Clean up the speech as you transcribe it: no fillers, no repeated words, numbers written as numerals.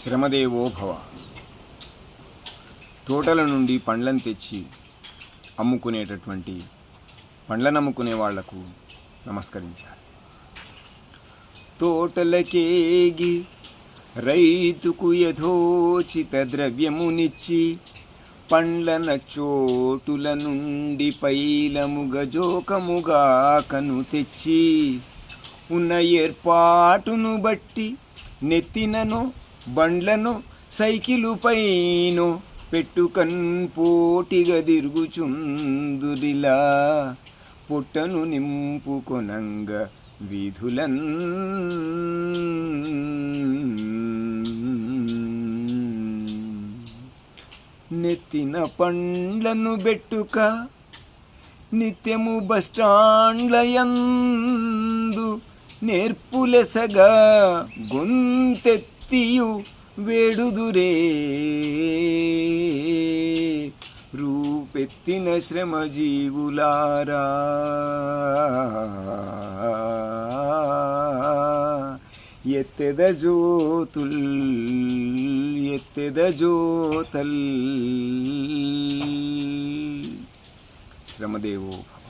శ్రమదేవో భవ. తోటల నుండి పండ్లను తెచ్చి అమ్ముకునేటటువంటి పండ్లను అమ్ముకునే వాళ్లకు నమస్కరించాలి. తోటలకేగి రైతుకు యథోచిత ద్రవ్యమునిచ్చి పండ్లన చోటుల నుండి పైలముగా జోకముగా కను తెచ్చి ఉన్న ఏర్పాటును బట్టి నెత్తినను బండ్లను సైకిలు పైనో పెట్టుకన్ పోటిగా తిరుగుచుందురిలా పొట్టను నింపుకొనంగ వీధులన్. నెత్తిన పండ్లను బెట్టుక నిత్యము బస్టాండ్లయందు నేర్పులెసగా గొంతెత్తియు వేడుదురే రూపెత్తిన శ్రమజీవులారా. ఎత్తెద జ్యోతుల్ ఎత్తెద జ్యోతల్. శ్రమదేవో భవ.